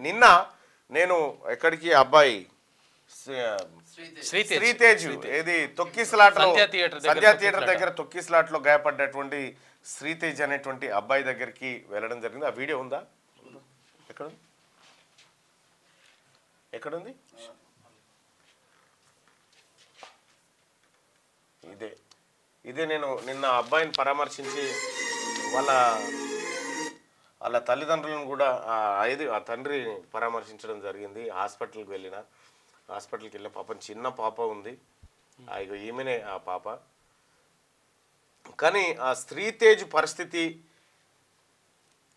నిన్న నేను ఎక్కడికి అబ్బాయి శ్రీతేజ్ ఏది తొక్కిసలాటలో సంధ్యా థియేటర్ దగ్గర తొక్కిసలాటలో గాయపడ్డటువంటి శ్రీతేజ్ అనేటువంటి అబ్బాయి దగ్గరికి వెళ్ళడం జరిగింది. ఆ వీడియో ఉందా? ఎక్కడుంది? ఇదే నేను నిన్న అబ్బాయిని పరామర్శించి వాళ్ళ తల్లిదండ్రులను కూడా ఆ తండ్రి పరామర్శించడం జరిగింది. హాస్పిటల్కి వెళ్ళిన పాపం చిన్న పాప ఉంది, ఇక ఈమెనే ఆ పాప. కానీ ఆ శ్రీతేజ్ పరిస్థితి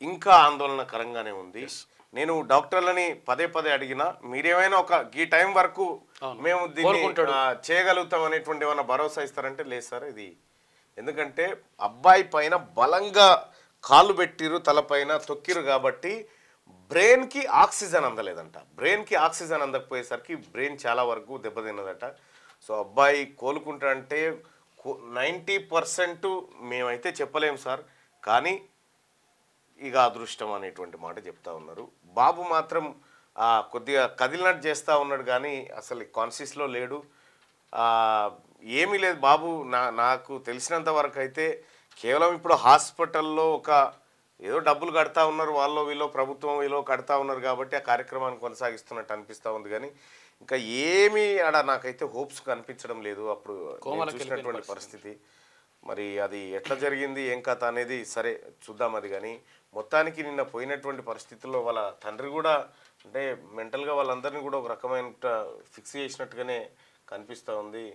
ఇంకా ఆందోళనకరంగానే ఉంది. నేను డాక్టర్లని పదే అడిగినా మీరేమైనా ఈ టైం వరకు మేము దీన్ని చేయగలుగుతాం అనేటువంటి ఏమైనా భరోసా ఇస్తారంటే లేదు సార్ ఇది. ఎందుకంటే అబ్బాయి పైన బలంగా కాళ్ళు పెట్టిరు, తలపైన తొక్కిరు కాబట్టి బ్రెయిన్కి ఆక్సిజన్ అందలేదంట. బ్రెయిన్కి ఆక్సిజన్ అందకపోయేసరికి బ్రెయిన్ చాలా వరకు దెబ్బతిన్నదట. సో అబ్బాయి కోలుకుంటారంటే 90% మేమైతే చెప్పలేము సార్, కానీ ఇక అదృష్టం అనేటువంటి మాట చెప్తా ఉన్నారు. బాబు మాత్రం కొద్దిగా కదిలినట్టు చేస్తూ ఉన్నాడు కానీ అసలు కాన్షియస్లో లేడు, ఏమీ లేదు బాబు. నాకు తెలిసినంత వరకు అయితే కేవలం ఇప్పుడు హాస్పిటల్లో ఏదో డబ్బులు కడతా ఉన్నారు, వాళ్ళు వీళ్ళు ప్రభుత్వం వీళ్ళు కడతా ఉన్నారు కాబట్టి ఆ కార్యక్రమాన్ని కొనసాగిస్తున్నట్టు అనిపిస్తూ ఉంది. కానీ ఇంకా ఏమీ నాకైతే హోప్స్ కనిపించడం లేదు అప్పుడు చూసినటువంటి పరిస్థితి. మరి అది ఎట్లా జరిగింది ఏం కథ అనేది సరే చూద్దాం అది. కానీ మొత్తానికి నిన్న పోయినటువంటి పరిస్థితుల్లో వాళ్ళ తండ్రి కూడా అంటే మెంటల్గా వాళ్ళందరినీ కూడా ఒక రకమైన ఫిక్స్ చేసినట్టుగానే కనిపిస్తూ ఉంది.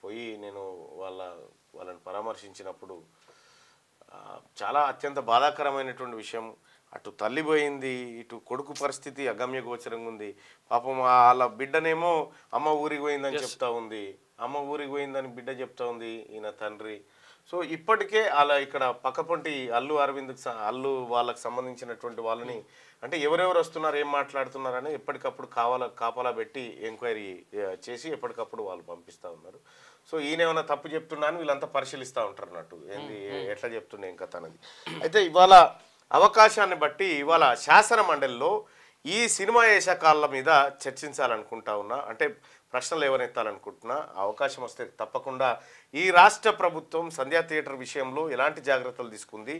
పోయి నేను వాళ్ళని పరామర్శించినప్పుడు చాలా అత్యంత బాధాకరమైనటువంటి విషయం. అటు తల్లి పోయింది, ఇటు కొడుకు పరిస్థితి అగమ్య గోచరంగా ఉంది. పాపం వాళ్ళ బిడ్డనేమో అమ్మ ఊరికి పోయిందని చెప్తా ఉంది, అమ్మ ఊరికి పోయిందని బిడ్డ చెప్తా ఉంది ఈయన తండ్రి. సో ఇప్పటికే అలా ఇక్కడ పక్కపొంటి అల్లు వాళ్ళకి సంబంధించినటువంటి వాళ్ళని అంటే ఎవరెవరు వస్తున్నారు ఏం మాట్లాడుతున్నారని ఎప్పటికప్పుడు కాపలా పెట్టి ఎంక్వైరీ చేసి ఎప్పటికప్పుడు వాళ్ళు పంపిస్తూ ఉన్నారు. సో ఈయన ఏమైనా తప్పు చెప్తున్నా అని వీళ్ళంతా పరిశీలిస్తూ ఉంటారు అన్నట్టు ఏంది ఎట్లా చెప్తుండే ఏం కథ అనేది. అయితే ఇవాళ అవకాశాన్ని బట్టి ఇవాళ శాసన మండలిలో ఈ సినిమా ఏషకాల మీద చర్చించాలనుకుంటా ఉన్నా, అంటే ప్రశ్నలు ఎవరెత్తాలనుకుంటున్నా అవకాశం వస్తే తప్పకుండా ఈ రాష్ట్ర ప్రభుత్వం సంధ్యా థియేటర్ విషయంలో ఎలాంటి జాగ్రత్తలు తీసుకుంది,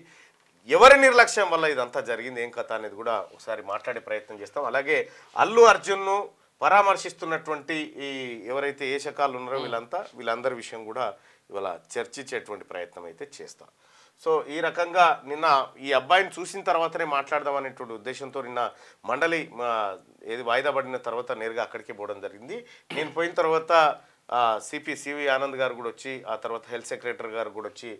ఎవరి నిర్లక్ష్యం వల్ల ఇదంతా జరిగింది ఏం కథ అనేది కూడా ఒకసారి మాట్లాడే ప్రయత్నం చేస్తాం. అలాగే అల్లు అర్జున్ను పరామర్శిస్తున్నటువంటి ఈ ఎవరైతే ఏషకాలు ఉన్నారో వీళ్ళందరి విషయం కూడా ఇవాళ చర్చించేటువంటి ప్రయత్నం అయితే చేస్తాం. సో ఈ రకంగా నిన్న ఈ అబ్బాయిని చూసిన తర్వాతనే మాట్లాడదాం అనేటువంటి ఉద్దేశంతో నిన్న మండలి వాయిదా పడిన తర్వాత నేరుగా అక్కడికి పోవడం జరిగింది. నేను పోయిన తర్వాత సివి ఆనంద్ గారు కూడా వచ్చి, ఆ తర్వాత హెల్త్ సెక్రటరీ గారు కూడా వచ్చి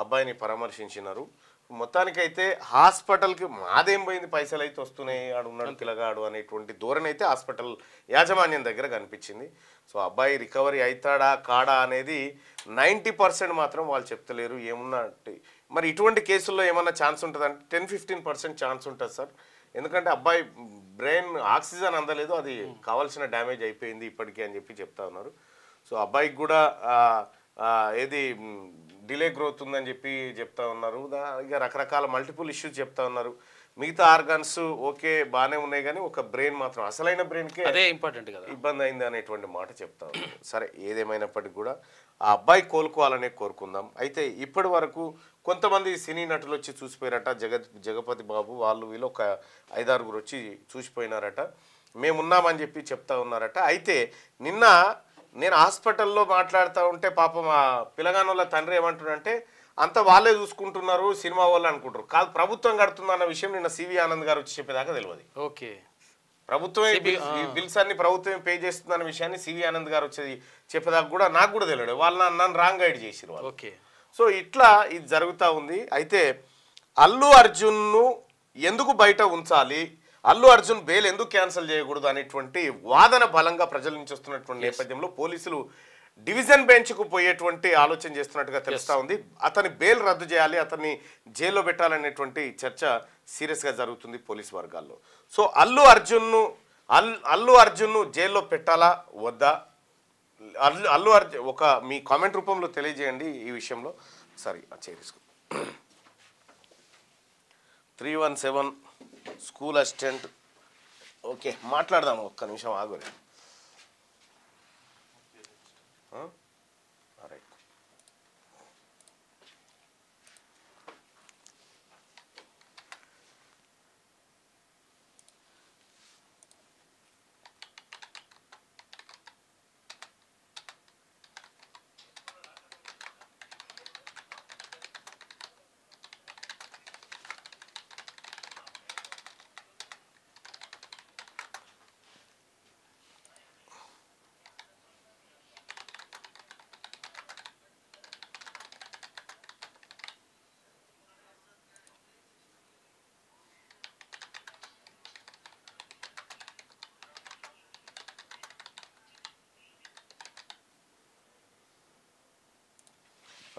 అబ్బాయిని పరామర్శించినారు. మొత్తానికైతే హాస్పిటల్కి మాదేం పోయింది, పైసలు అయితే వస్తున్నాయి, ఆడు ఉన్నాడు పిల్లగాడు అనేటువంటి ధోరణి అయితే హాస్పిటల్ యాజమాన్యం దగ్గర కనిపించింది. సో అబ్బాయి రికవరీ అవుతాడా కాడా అనేది 90% మాత్రం వాళ్ళు చెప్తలేరు. ఏమున్నా మరి ఇటువంటి కేసుల్లో ఏమన్నా ఛాన్స్ ఉంటుందంటే 10-15% ఛాన్స్ ఉంటుంది సార్. ఎందుకంటే అబ్బాయి బ్రెయిన్ ఆక్సిజన్ అందలేదు, అది కావాల్సిన డ్యామేజ్ అయిపోయింది ఇప్పటికీ అని చెప్తా ఉన్నారు. సో అబ్బాయికి కూడా ఏది డిలే గ్రోత్ ఉందని చెప్తా ఉన్నారు. ఇక రకరకాల మల్టిపుల్ ఇష్యూస్ చెప్తా ఉన్నారు. మిగతా ఆర్గాన్స్ ఓకే బాగానే ఉన్నాయి కానీ ఒక బ్రెయిన్ మాత్రం అసలైన బ్రెయిన్కే అదే ఇంపార్టెంట్ కదా, ఇబ్బంది అయింది అనేటువంటి మాట చెప్తా ఉన్నారు. సరే ఏదేమైనప్పటికీ కూడా ఆ అబ్బాయి కోలుకోవాలనే కోరుకుందాం. అయితే ఇప్పటి వరకు కొంతమంది సినీ నటులు వచ్చి చూసిపోయారట, జగపతి బాబు వాళ్ళు వీళ్ళు ఒక 5-6 వచ్చి చూసిపోయినారట, మేమున్నామని చెప్తా ఉన్నారట. అయితే నిన్న నేను హాస్పిటల్లో మాట్లాడుతూ ఉంటే పాపం ఆ పిల్లగానోళ్ళ తండ్రి ఏమంటున్నారంటే అంతా వాళ్ళే చూసుకుంటున్నారు సినిమా వాళ్ళు అనుకుంటారు, కాదు ప్రభుత్వం కడుతుందన్న విషయం నిన్న సివి ఆనంద్ గారు వచ్చి చెప్పేదాకా తెలియదు. ఓకే, ప్రభుత్వమే బిల్స్ అన్ని ప్రభుత్వమే పే చేస్తుందన్న విషయాన్ని సివి ఆనంద్ గారు వచ్చి చెప్పేదాకా కూడా నాకు కూడా తెలియదు. వాళ్ళు నన్ను రాంగ్ గైడ్ చేసిరు వాళ్ళు. ఓకే, సో ఇట్లా ఇది జరుగుతూ ఉంది. అయితే అల్లు అర్జున్ను ఎందుకు బయట ఉంచాలి, అల్లు అర్జున్ బెయిల్ ఎందుకు క్యాన్సిల్ చేయకూడదు అనేటువంటి వాదన బలంగా ప్రజల నుంచి వస్తున్నటువంటి నేపథ్యంలో పోలీసులు డివిజన్ బెంచ్కు పోయేటువంటి ఆలోచన చేస్తున్నట్టుగా తెలుస్తూ ఉంది. అతని బెయిల్ రద్దు చేయాలి, అతన్ని జైల్లో పెట్టాలనేటువంటి చర్చ సీరియస్గా జరుగుతుంది పోలీసు వర్గాల్లో. సో అల్లు అర్జున్ను జైల్లో పెట్టాలా వద్దా, అల్లు అర్జున్ మీ కామెంట్ రూపంలో తెలియజేయండి ఈ విషయంలో. సరే చేరేసుకో 317 స్కూల్ అసిస్టెంట్ ఓకే మాట్లాడదాం, ఒక్క నిమిషం ఆగు. Right.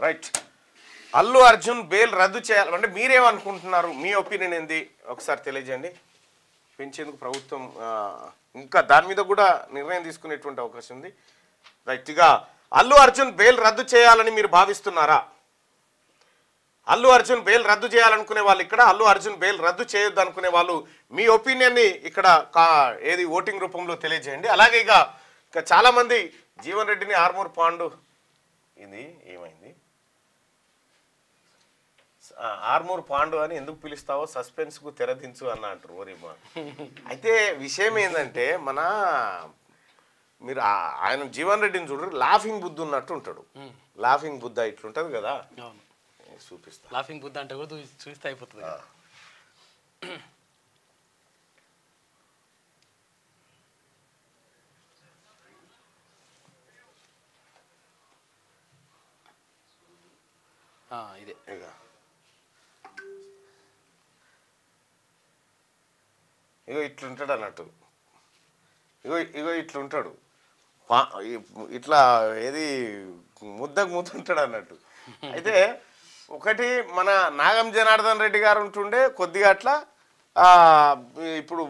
Right. Allu Arjun bail రద్దు చేయాలి అంటే మీరేమనుకుంటున్నారు, మీ ఒపీనియన్ ఏంది ఒకసారి తెలియజేయండి. పెంచేందుకు ప్రభుత్వం ఇంకా దాని మీద కూడా నిర్ణయం తీసుకునేటువంటి అవకాశం ఉంది. రైట్. ఇక అల్లు అర్జున్ బెయిల్ రద్దు చేయాలని మీరు భావిస్తున్నారా? అల్లు అర్జున్ బెయిల్ రద్దు చేయాలనుకునే వాళ్ళు ఇక్కడ, అల్లు అర్జున్ బెయిల్ రద్దు చేయొద్దు అనుకునే వాళ్ళు మీ ఒపీనియన్ని ఇక్కడ ఏది ఓటింగ్ రూపంలో తెలియజేయండి. అలాగే ఇక చాలామంది జీవన్ రెడ్డిని ఆర్మూర్ పాండు ఇది ఏమైంది ఆర్మూర్ పాండు అని ఎందుకు పిలుస్తావో సస్పెన్స్కు తెరదించు అన్న అంటారు ఓరిమా. అయితే విషయం ఏంటంటే మీరు ఆయన జీవన్ రెడ్డిని చూడరు, లాఫింగ్ బుద్ధ ఉన్నట్టు ఉంటాడు. లాఫింగ్ బుద్ధ ఇట్లుంటది కదా, చూపిస్తా. లాఫింగ్ బుద్ధ అంటే కూడా చూస్తే అయిపోతుంది. ఇదే ఇగో ఇట్లుంటాడు అన్నట్టు, ఇగో ఇట్లుంటాడు, ఇట్లా ఏది ముద్దకు ముద్దుంటాడు అన్నట్టు. అయితే ఒకటి మన నాగం జనార్దన్ రెడ్డి గారు ఉంటుండే కొద్దిగా అట్లా, ఇప్పుడు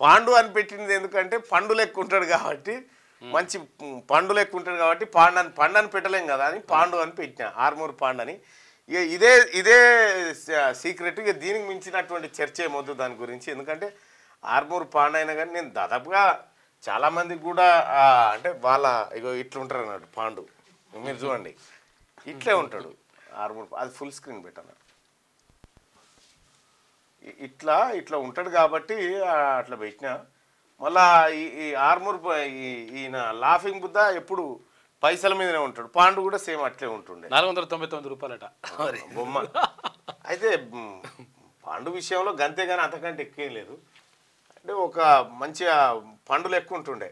పాండు అని పెట్టింది ఎందుకంటే పండు లెక్క ఉంటాడు కాబట్టి, మంచి పండు లెక్క ఉంటాడు కాబట్టి పండని పెట్టలేం కదా అని పాండు అని పెట్టినా, ఆర్మూర్ పాండు అని. ఇక ఇదే సీక్రెట్. ఇక దీనికి మించినటువంటి చర్చ ఏమొద్దు దాని గురించి, ఎందుకంటే ఆర్మూర్ పాండు అయినా కానీ నేను దాదాపుగా చాలామందికి కూడా అంటే వాళ్ళ ఇగో ఇట్లుంటారు అన్నట్టు పాండు. మీరు చూడండి ఇట్లే ఉంటాడు ఆర్మూర్, అది ఫుల్ స్క్రీన్ పెట్టాను. ఇట్లా ఉంటాడు కాబట్టి అట్లా పెట్టినా. మళ్ళా ఈ ఆర్మూర్ ఈయన లాఫింగ్ బుద్ధ ఎప్పుడు పైసల మీదనే ఉంటాడు, పాండు కూడా సేమ్ అట్లే ఉంటుండే. 499 రూపాయలట బొమ్మ. అయితే పాండు విషయంలో గంతే కానీ అంతకంటే ఎక్కువ లేదు, అంటే ఒక మంచిగా పండులు ఎక్కువ ఉంటుండే.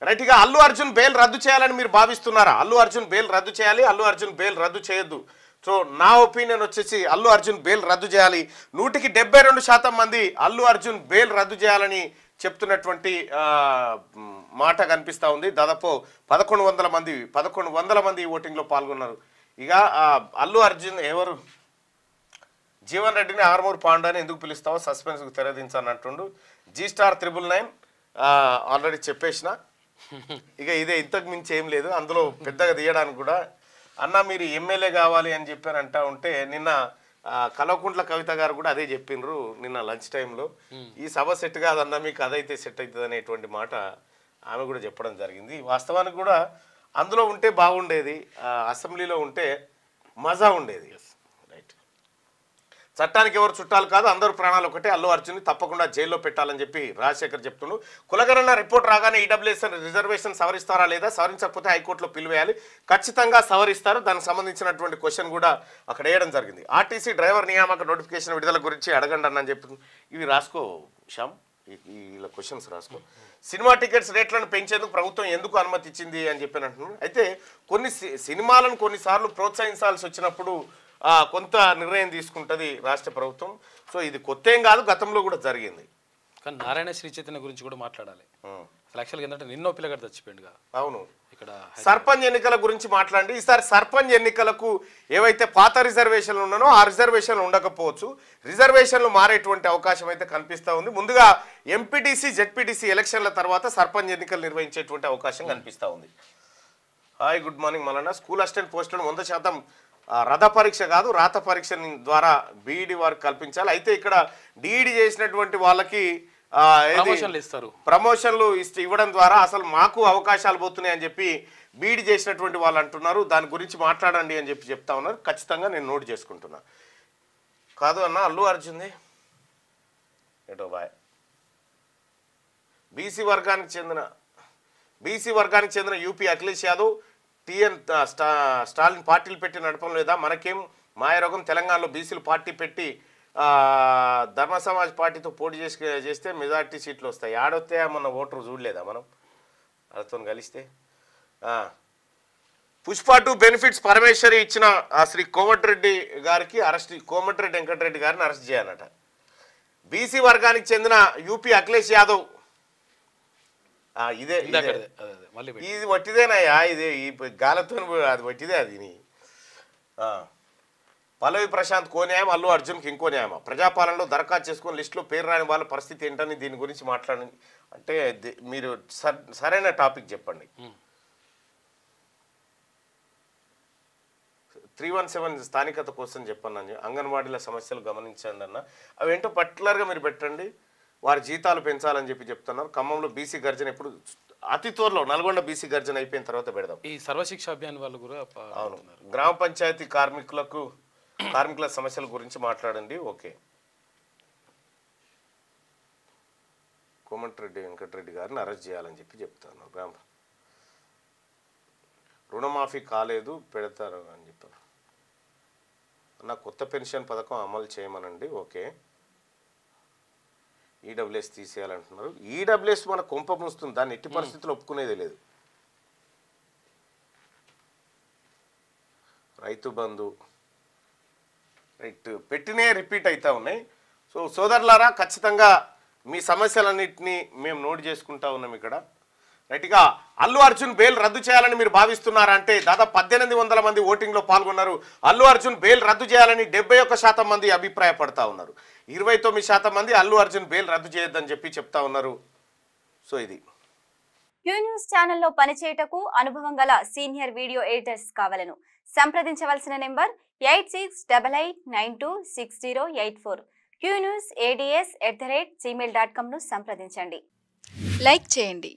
రైట్. ఇక అల్లు అర్జున్ బెయిల్ రద్దు చేయాలని మీరు భావిస్తున్నారా? అల్లు అర్జున్ బెయిల్ రద్దు చేయాలి, అల్లు అర్జున్ బెయిల్ రద్దు చేయొద్దు. సో నా ఒపీనియన్ వచ్చేసి అల్లు అర్జున్ బెయిల్ రద్దు చేయాలి. 172% మంది అల్లు అర్జున్ బెయిల్ రద్దు చేయాలని చెప్తున్నటువంటి మాట కనిపిస్తూ ఉంది. దాదాపు 1100 మంది ఓటింగ్లో పాల్గొన్నారు. ఇక అల్లు అర్జున్ ఎవరు జీవన్ రెడ్డిని ఆర్మూర్ పాండు అని ఎందుకు పిలుస్తావో సస్పెన్స్కు తెరదించానంటుండు. G*999 ఆల్రెడీ చెప్పేసిన. ఇక ఇదే, ఇంతకు మించి ఏం లేదు అందులో పెద్దగా తీయడానికి కూడా. అన్న మీరు ఎమ్మెల్యే కావాలి అని చెప్పారు అంటా ఉంటే నిన్న కల్వకుంట్ల కవిత గారు కూడా అదే చెప్పిండ్రు నిన్న లంచ్ టైంలో. ఈ సభ సెట్ కాదన్నా, మీకు అదైతే సెట్ అవుతుంది అనేటువంటి మాట ఆమె కూడా చెప్పడం జరిగింది. వాస్తవానికి కూడా అందులో ఉంటే బాగుండేది, అసెంబ్లీలో ఉంటే మజా ఉండేది. రైట్. చట్టానికి ఎవరు చుట్టాలు కాదు, అందరూ ప్రాణాలు ఒకటే. అల్లు అర్జున్ని తప్పకుండా జైల్లో పెట్టాలని చెప్పి రాజశేఖర్ చెప్తుండు. కులగణన రిపోర్ట్ రాగానే ఈడబ్ల్యూఎస్ రిజర్వేషన్ సవరిస్తారా లేదా, సవరించకపోతే హైకోర్టులో పిలువేయాలి, ఖచ్చితంగా సవరిస్తారు. దానికి సంబంధించినటువంటి క్వశ్చన్ కూడా అక్కడ వేయడం జరిగింది. ఆర్టీసీ డ్రైవర్ నియామక నోటిఫికేషన్ విడుదల గురించి అడగండి అని చెప్పి ఇవి రాసుకో శ్యామ్, ఇలా క్వశ్చన్స్ రాసుకో. సినిమా టికెట్స్ రేట్లను పెంచేందుకు ప్రభుత్వం ఎందుకు అనుమతి ఇచ్చింది అని చెప్పి అంటున్నాను. అయితే కొన్ని సినిమాలను కొన్నిసార్లు ప్రోత్సహించాల్సి వచ్చినప్పుడు కొంత నిర్ణయం తీసుకుంటుంది రాష్ట్ర ప్రభుత్వం. సో ఇది కొత్త ఏం కాదు, గతంలో కూడా జరిగింది. కానీ నారాయణ శ్రీ చైతన్య గురించి కూడా మాట్లాడాలి. యాక్చువల్గా ఏంటంటే నిన్నో పిల్లగాడు చచ్చిపోయింది కదా. అవును. ఇక్కడ సర్పంచ్ ఎన్నికల గురించి మాట్లాడండి. ఈసారి సర్పంచ్ ఎన్నికలకు ఏవైతే పాత రిజర్వేషన్లు ఉన్నానో ఆ రిజర్వేషన్లు ఉండకపోవచ్చు, రిజర్వేషన్లు మారేటువంటి అవకాశం అయితే కనిపిస్తూ ఉంది. ముందుగా ఎంపీటీసీ జెడ్పీటీసీ ఎలక్షన్ల తర్వాత సర్పంచ్ ఎన్నికలు నిర్వహించేటువంటి అవకాశం కనిపిస్తూ ఉంది. Hi, good morning Mallanna. School assistant పోస్టులను 100% రథ పరీక్ష కాదు, రాత పరీక్ష ద్వారా బీఈడి వారికి కల్పించాలి. అయితే ఇక్కడ డిఈడి చేసినటువంటి వాళ్ళకి ప్రమోషన్లు ఇస్తారు. ప్రమోషన్లు ఇవ్వడం ద్వారా అసలు మాకు అవకాశాలు పోతున్నాయి అని చెప్పి బీడ్ చేసినటువంటి వాళ్ళు అంటున్నారు. దాని గురించి మాట్లాడండి అని చెప్పి చెప్తా ఉన్నారు. ఖచ్చితంగా నేను నోట్ చేసుకుంటున్నా. కాదు అన్న, అల్లు అర్జున్ది ఏటో బాయ్. బీసీ వర్గానికి చెందిన యూపీ అఖిలేష్ యాదవ్ టీఎన్ స్టాలిన్ పార్టీలు పెట్టి నడపడం లేదా, మనకేం మాయరోగం, తెలంగాణలో బీసీలు పార్టీ పెట్టి ధర్మ సమాజ్ పార్టీతో పోటీ చేస్తే మెజార్టీ సీట్లు వస్తాయి. ఆడొస్తే మన ఓటరు చూడలేదా మనం వాళ్ళతో కలిస్తే. పుష్ప 2 బెనిఫిట్స్ పరమేశ్వరి ఇచ్చిన శ్రీ కోమటిరెడ్డి గారికి అరెస్ట్, కోమటిరెడ్డి వెంకటరెడ్డి గారిని అరెస్ట్ చేయాలట. బీసీ వర్గానికి చెందిన యూపీ అఖిలేష్ యాదవ్ ఇది వట్టిదేనయ్యా, ఇది ఈ గాలతో అది వట్టిదే. అది పల్లవి ప్రశాంత్ కో న్యాయం, అల్లు అర్జున్కి ఇంకో న్యాయమా? ప్రజాపాలనలో దరఖాస్తు చేసుకుని లిస్టులో పేరు రాని వాళ్ళ పరిస్థితి ఏంటని దీని గురించి మాట్లాడండి అంటే మీరు సరైన టాపిక్ చెప్పండి. 317 స్థానికత కోసం చెప్పండి. అంగన్వాడీల సమస్యలు గమనించండి అన్న. అవేంటో పర్టికులర్గా మీరు పెట్టండి. వారి జీతాలు పెంచాలని చెప్పి చెప్తున్నారు. ఖమ్మంలో బీసీ గర్జన ఇప్పుడు అతి త్వరలో, నల్గొండ బీసీ గర్జన అయిపోయిన తర్వాత పెడదాం. ఈ సర్వశిక్ష అభియాన్ వాళ్ళు కూడా అవును, గ్రామ పంచాయతీ కార్మికుల సమస్యల గురించి మాట్లాడండి. ఓకే, కోమటిరెడ్డి వెంకటరెడ్డి గారిని అరెస్ట్ చేయాలని చెప్పి చెప్తాను. రుణమాఫీ కాలేదు, పెడతారు అని చెప్పారు అన్న. కొత్త పెన్షన్ పథకం అమలు చేయమనండి. Okay, EWS తీసేయాలంటున్నారు. ఈడబ్ల్యూఎస్ మన కొంప ముస్తుంది, దాన్ని ఎట్టి పరిస్థితుల్లో ఒప్పుకునేది లేదు. రైతు బంధు రైట్ పెట్టినే రిపీట్ అవుతూ ఉన్నాయి. సో సోదరులారా, ఖచ్చితంగా మీ సమస్యలన్నింటినీ మేము నోట్ చేసుకుంటా ఉన్నాం ఇక్కడ. రైట్గా అల్లు అర్జున్ బెయిల్ రద్దు చేయాలని మీరు భావిస్తున్నారా అంటే దాదాపు 1800 మంది ఓటింగ్లో పాల్గొన్నారు. అల్లు అర్జున్ బెయిల్ రద్దు చేయాలని 71% మంది అభిప్రాయపడతా ఉన్నారు. 29% మంది అల్లు అర్జున్ బెయిల్ రద్దు చేయొద్దని చెప్పి చెప్తా ఉన్నారు. సో ఇది క్యూ న్యూస్ ఛానల్లో పనిచేయటకు అనుభవం గల సీనియర్ వీడియో ఎడిటర్స్ కావాలను సంప్రదించవలసిన నెంబర్ 8688926084. qnews@gmail.com ను సంప్రదించండి. లైక్ చేయండి.